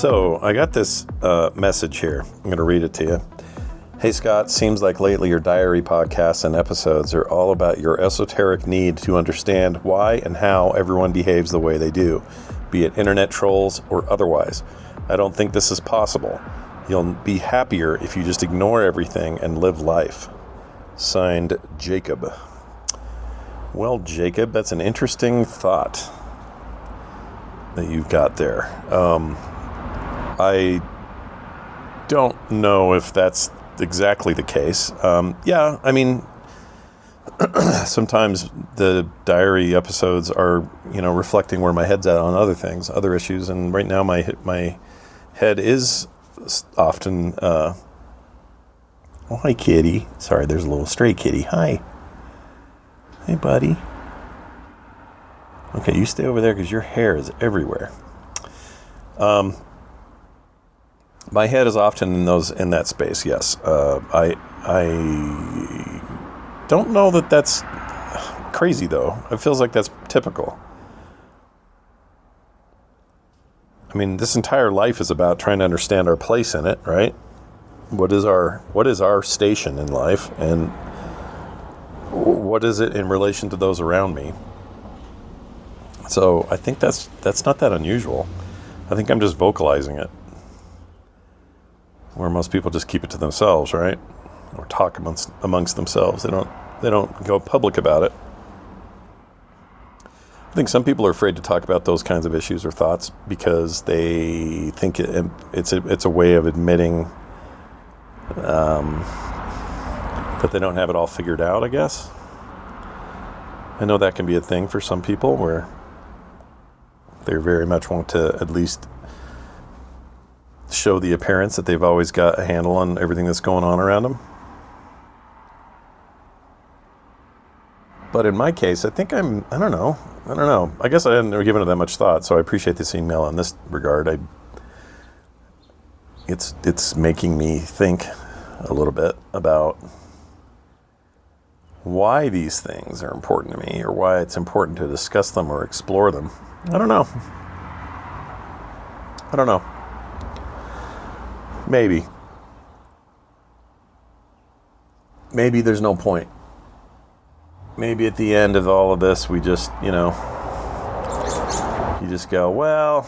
So I got this message here. I'm going to read it to you. Hey, Scott, seems like lately your diary podcasts and episodes are all about your esoteric need to understand why and how everyone behaves the way they do, be it internet trolls or otherwise. I don't think this is possible. You'll be happier if you just ignore everything and live life. Signed, Jacob. Well, Jacob, that's an interesting thought that you've got there. I don't know if that's exactly the case. Yeah, I mean, sometimes the diary episodes are, reflecting where my head's at on other things, other issues. And right now my head is often, oh, hi, kitty. Sorry, there's a little stray kitty. Hi. Hey, buddy. Okay, you stay over there because your hair is everywhere. My head is often in that space. Yes. I don't know that that's crazy though. It feels like that's typical. I mean, this entire life is about trying to understand our place in it, right? What is our station in life, and what is it in relation to those around me? So I think that's not that unusual. I think I'm just vocalizing it, where most people just keep it to themselves, right? Or talk amongst themselves. They don't go public about it. I think some people are afraid to talk about those kinds of issues or thoughts because they think it's a way of admitting that they don't have it all figured out, I guess. I know that can be a thing for some people where they very much want to at least show the appearance that they've always got a handle on everything that's going on around them. But in my case, I think I don't know. I guess I hadn't given it that much thought, so I appreciate this email in this regard. It's making me think a little bit about why these things are important to me, or why it's important to discuss them or explore them. I don't know. Maybe there's no point. Maybe at the end of all of this, we just, you just go, well,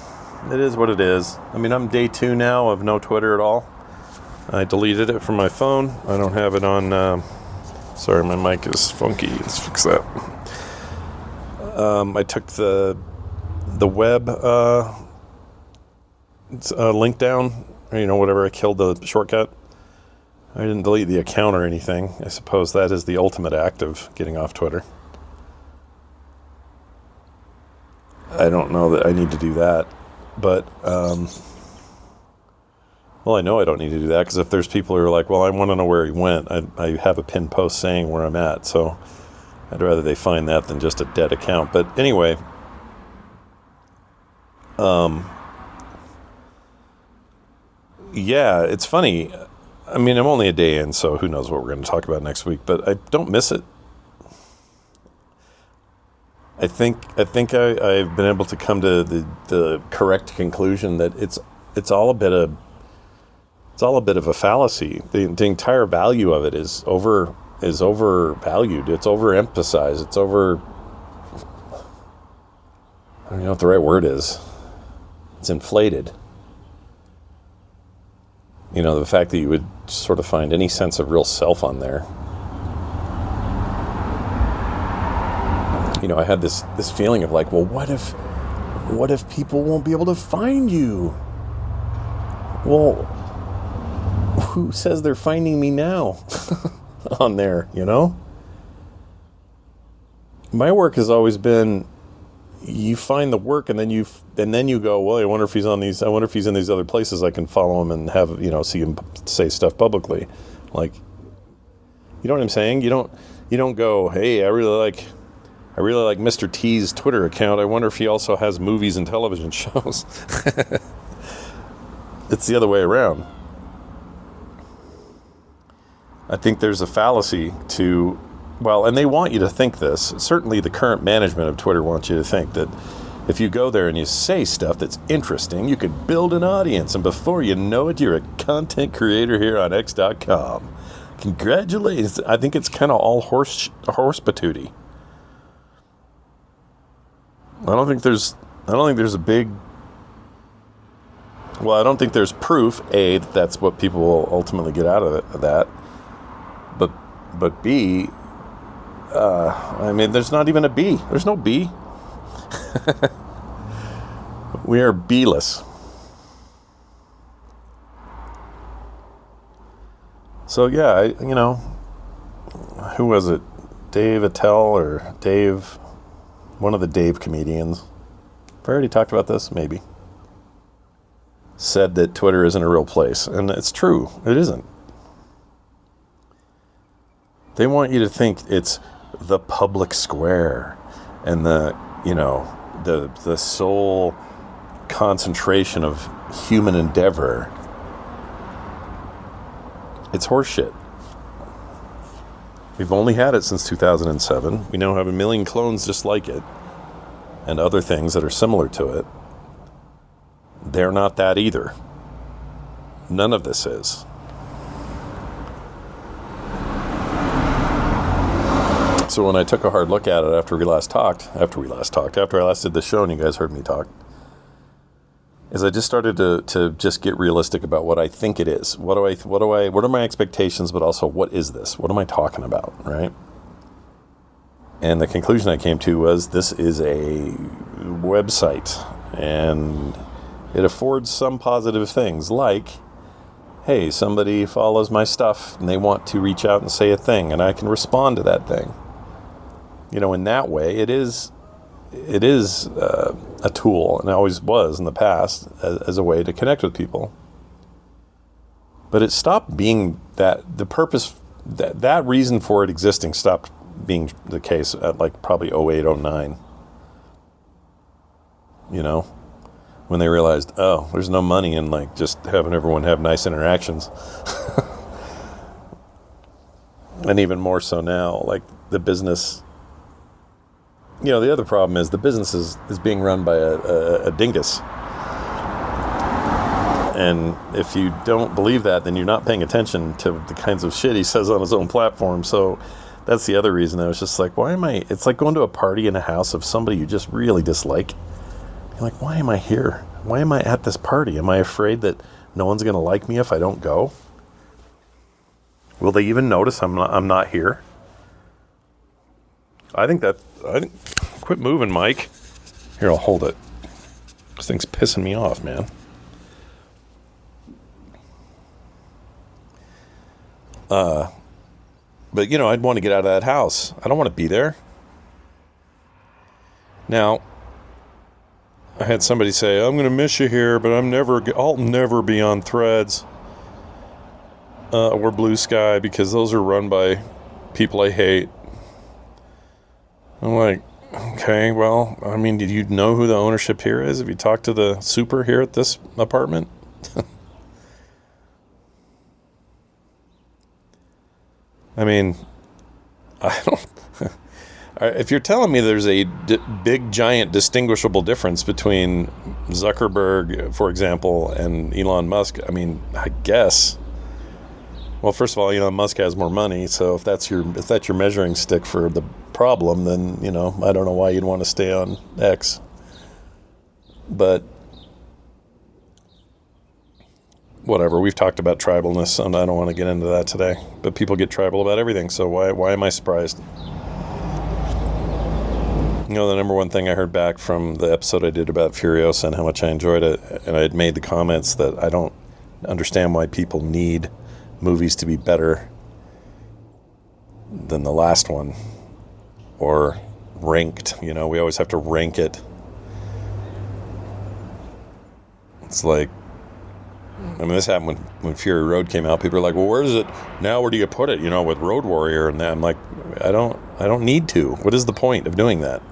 it is what it is. I mean, I'm day 2 now of no Twitter at all. I deleted it from my phone. I don't have it on, sorry, my mic is funky. Let's fix that. I took the web link down, or whatever. I killed the shortcut. I didn't delete the account or anything. I suppose that is the ultimate act of getting off Twitter. I don't know that I need to do that, but well, I know I don't need to do that, because if there's people who are like, well, I want to know where he went, I have a pinned post saying where I'm at, so I'd rather they find that than just a dead account. But anyway, yeah, it's funny. I mean, I'm only a day in, so who knows what we're going to talk about next week, but I don't miss it. I think I've been able to come to the correct conclusion that it's all a bit of a fallacy. The entire value of it is overvalued. It's overemphasized. It's over. I don't know what the right word is. It's inflated. The fact that you would sort of find any sense of real self on there. I had this feeling of like, well, what if people won't be able to find you? Well, who says they're finding me now on there, My work has always been, you find the work and then you go, well, I wonder if he's in these other places I can follow him and have, see him say stuff publicly. Like, you know what I'm saying? You don't go, hey, I really like Mr. T's Twitter account. I wonder if he also has movies and television shows. It's the other way around. I think there's a fallacy to, and they want you to think this. Certainly the current management of Twitter wants you to think that If you go there and you say stuff that's interesting, you could build an audience, and before you know it, you're a content creator here on X.com. Congratulations. I think it's kind of all horse patootie. I don't think there's a big... Well, I don't think there's proof, A, that that's what people will ultimately get out of that. But B, there's not even a B. There's no B. We are B-less. So yeah, who was it? Dave Attell or Dave, one of the Dave comedians. Have I already talked about this? Maybe. Said that Twitter isn't a real place. And it's true. It isn't. They want you to think it's the public square and the sole concentration of human endeavor. It's horseshit. We've only had it since 2007. We now have 1 million clones just like it, and other things that are similar to it. They're not that either. None of this is. So when I took a hard look at it after I last did the show and you guys heard me talk, is I just started to just get realistic about what I think it is. What are my expectations, but also what is this? What am I talking about, right? And the conclusion I came to was this is a website, and it affords some positive things, like, hey, somebody follows my stuff and they want to reach out and say a thing, and I can respond to that thing. In that way, it is a tool, and it always was in the past, as a way to connect with people. But it stopped being that. The purpose, that reason for it existing stopped being the case at probably 2008, 2009. When they realized, oh, there's no money in just having everyone have nice interactions. And even more so now, the business... the other problem is the business is being run by a dingus. And if you don't believe that, then you're not paying attention to the kinds of shit he says on his own platform. So that's the other reason I was just why am I... It's like going to a party in a house of somebody you just really dislike. You're like, why am I here? Why am I at this party? Am I afraid that no one's going to like me if I don't go? Will they even notice I'm not here? Quit moving, Mike. Here, I'll hold it. This thing's pissing me off, man. But I'd want to get out of that house. I don't want to be there. Now, I had somebody say, I'm going to miss you here, but I'll never be on Threads or Blue Sky because those are run by people I hate. I'm like, okay, well, did you know who the ownership here is? Have you talked to the super here at this apartment? I don't... If you're telling me there's a big, giant, distinguishable difference between Zuckerberg, for example, and Elon Musk, I guess... Well, first of all, Elon Musk has more money, so if that's your measuring stick for the problem, then, I don't know why you'd want to stay on X. But whatever, we've talked about tribalness, and I don't want to get into that today. But people get tribal about everything, so why am I surprised? The number one thing I heard back from the episode I did about Furiosa and how much I enjoyed it, and I had made the comments that I don't understand why people need movies to be better than the last one, or ranked. We always have to rank it. It's like, this happened when Fury Road came out. People are like, well, where is it now? Where do you put it? With Road Warrior and that. I'm like, I don't need to. What is the point of doing that?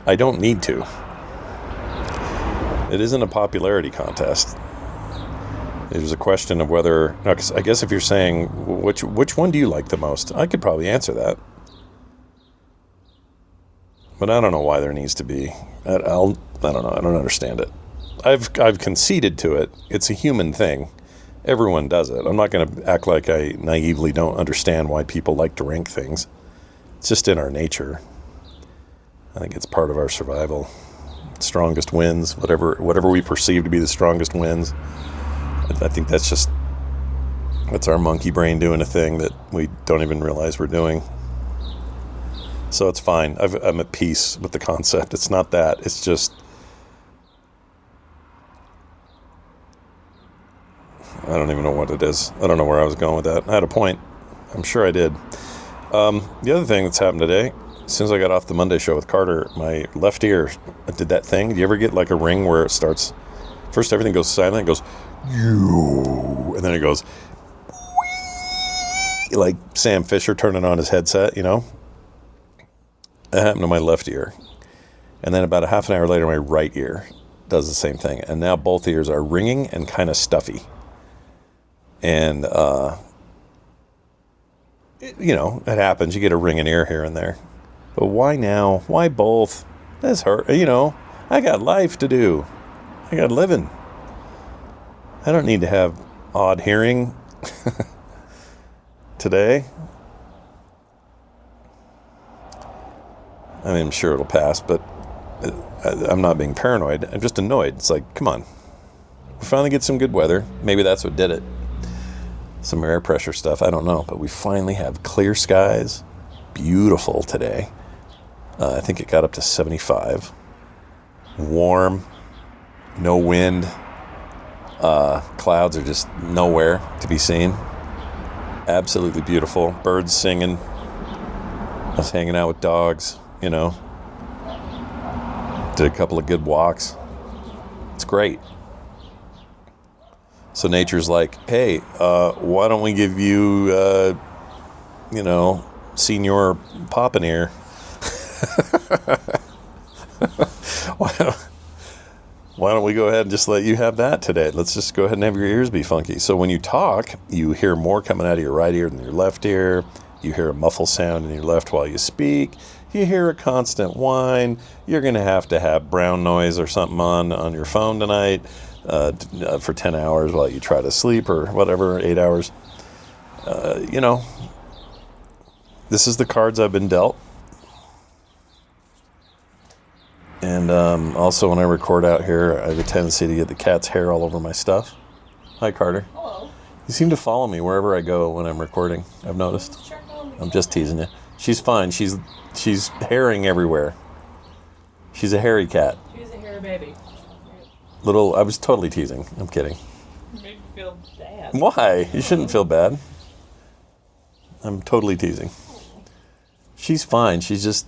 I don't need to. It isn't a popularity contest. There's a question of whether... I guess if you're saying, which one do you like the most? I could probably answer that. But I don't know why there needs to be. I don't know. I don't understand it. I've conceded to it. It's a human thing. Everyone does it. I'm not going to act like I naively don't understand why people like to rank things. It's just in our nature. I think it's part of our survival. Strongest wins, whatever we perceive to be the strongest wins. I think that's our monkey brain doing a thing that we don't even realize we're doing. So it's fine. I'm at peace with the concept. It's not that. It's just, I don't even know what it is. I don't know where I was going with that. I had a point. I'm sure I did. The other thing that's happened today, as soon as I got off the Monday show with Carter, my left ear did that thing. Do you ever get like a ring where it starts, first everything goes silent, it goes, and then it goes, like Sam Fisher turning on his headset, you know? That happened to my left ear. And then about a half an hour later, my right ear does the same thing. And now both ears are ringing and kind of stuffy. And, it happens. You get a ringing ear here and there. But why now? Why both? That's hurt. I got life to do. I got living. I don't need to have odd hearing today. I mean, I'm sure it'll pass, but I'm not being paranoid. I'm just annoyed. It's like, come on. We finally get some good weather. Maybe that's what did it. Some air pressure stuff. I don't know. But we finally have clear skies. Beautiful today. I think it got up to 75. Warm. No wind. Clouds are just nowhere to be seen. Absolutely beautiful. Birds singing. Us hanging out with dogs, Did a couple of good walks. It's great. So nature's like, hey, why don't we give you, senior poppin' ear? Why don't we go ahead and just let you have that today? Let's just go ahead and have your ears be funky. So when you talk, you hear more coming out of your right ear than your left ear. You hear a muffle sound in your left while you speak. You hear a constant whine. You're going to have brown noise or something on your phone tonight for 10 hours while you try to sleep or whatever, 8 hours. This is the cards I've been dealt. And also when I record out here, I have a tendency to get the cat's hair all over my stuff. Hi, Carter. Hello. You seem to follow me wherever I go when I'm recording, I've noticed. I'm just teasing you. She's fine. She's hairing everywhere. She's a hairy cat. She's a hairy baby. I was totally teasing. I'm kidding. You made me feel bad. Why? You shouldn't feel bad. I'm totally teasing. She's fine. She's just,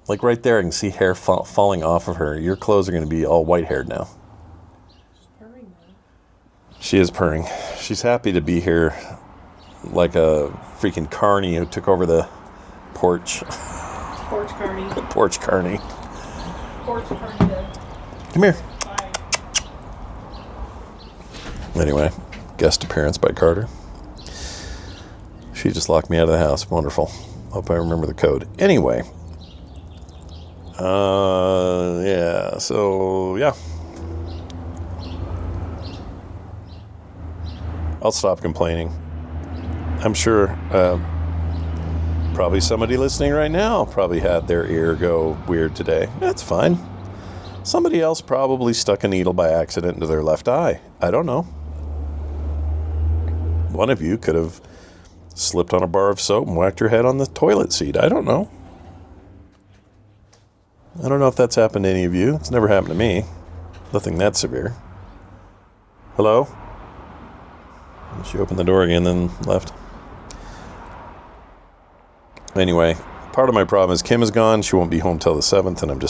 like right there, I can see hair falling off of her. Your clothes are going to be all white-haired now. She's purring now. She is purring. She's happy to be here like a freaking carny who took over the porch. Porch carny. Porch carny. Porch carny. Come here. Bye. Anyway, guest appearance by Carter. She just locked me out of the house. Wonderful. Hope I remember the code. Anyway. Yeah. So, yeah. I'll stop complaining. I'm sure probably somebody listening right now probably had their ear go weird today. That's fine. Somebody else probably stuck a needle by accident into their left eye. I don't know. One of you could have slipped on a bar of soap and whacked your head on the toilet seat. I don't know. I don't know if that's happened to any of you. It's never happened to me. Nothing that severe. Hello? She opened the door again, then left. Anyway, part of my problem is Kim is gone. She won't be home till the 7th, and I'm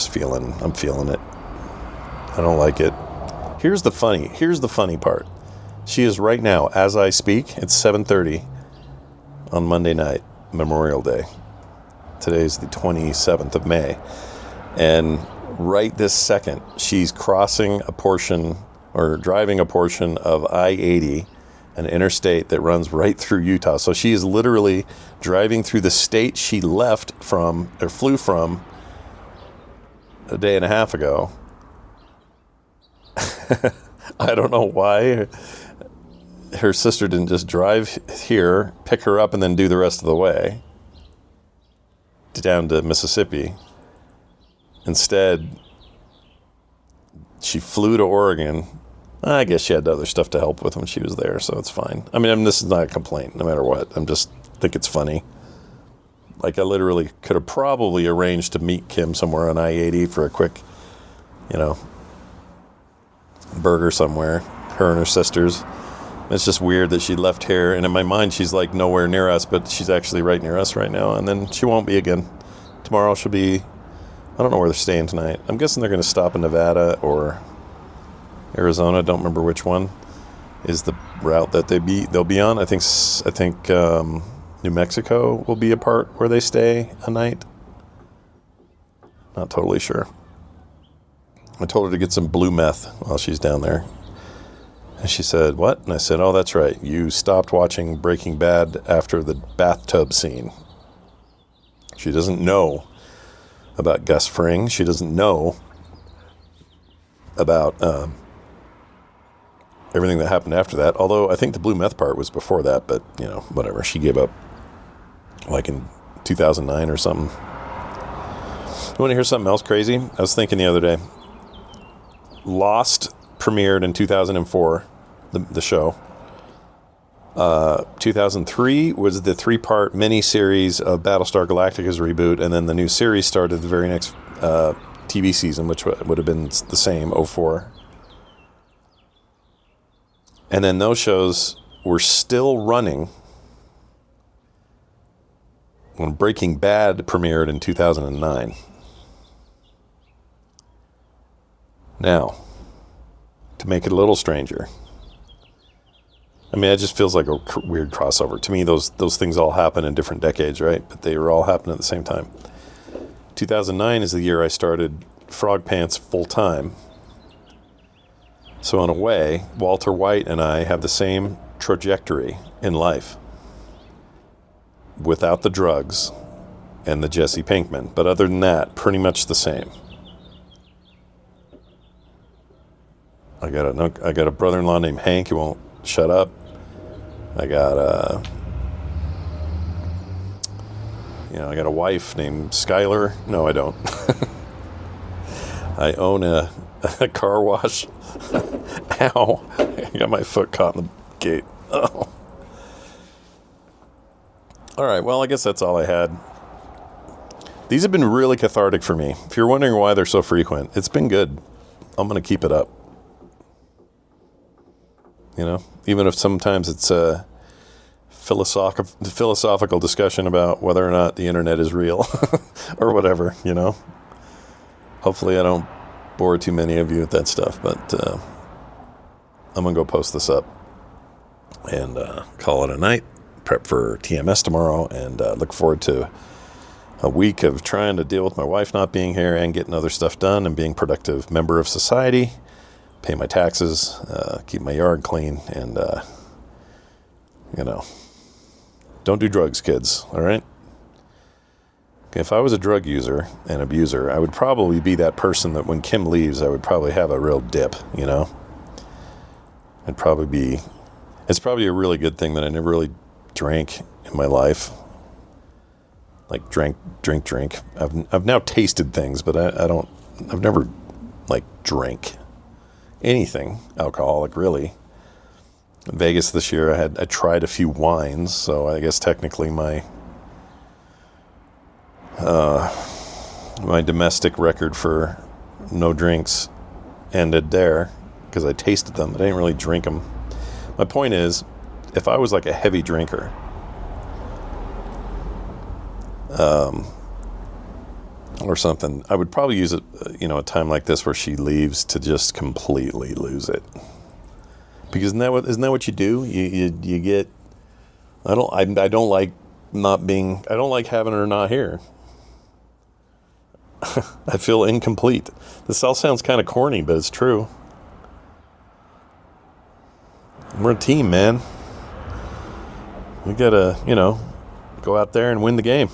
feeling it. I don't like it. Here's the funny part. She is right now, as I speak, it's 7:30 on Monday night, Memorial Day. Today's the 27th of May. And right this second, she's crossing a portion, or driving a portion of I-80, an interstate that runs right through Utah. So she is literally driving through the state she left from, or flew from, a day and a half ago. I don't know why her sister didn't just drive here, pick her up, and then do the rest of the way down to Mississippi. Instead, she flew to Oregon. I guess she had other stuff to help with when she was there, so it's fine. I mean, this is not a complaint, no matter what. I'm just think it's funny. Like, I literally could have probably arranged to meet Kim somewhere on I-80 for a quick, burger somewhere, her and her sisters. It's just weird that she left here, and in my mind, she's like nowhere near us, but she's actually right near us right now, and then she won't be again. Tomorrow she'll be, I don't know where they're staying tonight. I'm guessing they're going to stop in Nevada or Arizona. Don't remember which one is the route that they'll be on. I think New Mexico will be a part where they stay a night. Not totally sure. I told her to get some blue meth while she's down there. And she said, "What?" And I said, "Oh, that's right. You stopped watching Breaking Bad after the bathtub scene." She doesn't know about Gus Fring. She doesn't know about everything that happened after that. Although I think the blue meth part was before that, but, whatever. She gave up like in 2009 or something. You want to hear something else crazy? I was thinking the other day. Lost premiered in 2004, the show. 2003 was the 3-part mini-series of Battlestar Galactica's reboot, and then the new series started the very next TV season, which would have been the same, 04. And then those shows were still running when Breaking Bad premiered in 2009. Now, to make it a little stranger, I mean, it just feels like a weird crossover. To me, those things all happen in different decades, right? But they were all happening at the same time. 2009 is the year I started Frog Pants full time. So in a way, Walter White and I have the same trajectory in life, without the drugs and the Jesse Pinkman. But other than that, pretty much the same. I got a brother-in-law named Hank who won't shut up. I got I got a wife named Skylar. No, I don't. I own a car wash. Ow! I got my foot caught in the gate. Oh. All right. Well, I guess that's all I had. These have been really cathartic for me. If you're wondering why they're so frequent, it's been good. I'm going to keep it up. Even if sometimes it's a philosophical discussion about whether or not the internet is real or whatever, Hopefully I don't bore too many of you with that stuff, but I'm going to go post this up and call it a night, prep for TMS tomorrow, and look forward to a week of trying to deal with my wife not being here and getting other stuff done and being a productive member of society. Pay my taxes, keep my yard clean, and, don't do drugs, kids, all right? If I was a drug user and abuser, I would probably be that person that when Kim leaves, I would probably have a real dip, It's probably a really good thing that I never really drank in my life. Like, drink. I've now tasted things, but I've never, drank anything alcoholic, really. In Vegas this year, I tried a few wines, so I guess technically my domestic record for no drinks ended there because I tasted them. I didn't really drink them. My point is, if I was like a heavy drinker, or something, I would probably use it, a time like this where she leaves to just completely lose it. Because isn't that what you do? You get. I don't like having her not here. I feel incomplete. This all sounds kind of corny, but it's true. We're a team, man. We gotta, go out there and win the game.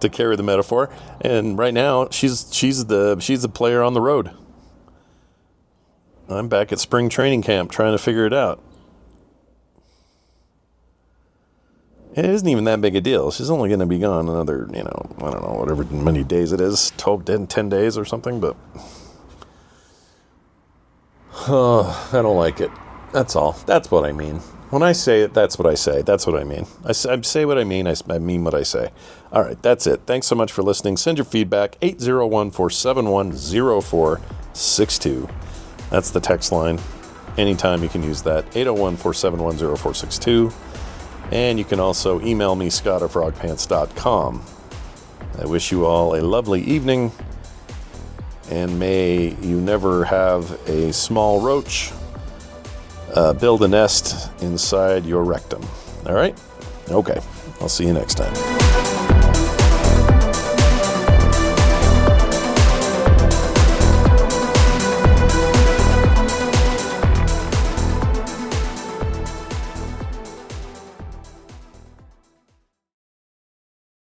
to carry the metaphor. And right now, she's the player on the road. I'm back at spring training camp trying to figure it out. And it isn't even that big a deal. She's only going to be gone another, I don't know, whatever many days it is, 10 days or something, but I don't like it. That's all. That's what I mean. When I say it, that's what I say. That's what I mean. I say what I mean. I mean what I say. All right, that's it. Thanks so much for listening. Send your feedback, 801-471-0462. That's the text line. Anytime you can use that, 801-471-0462. And you can also email me, scott@frogpants.com. I wish you all a lovely evening, and may you never have a small roach build a nest inside your rectum. All right? Okay. I'll see you next time.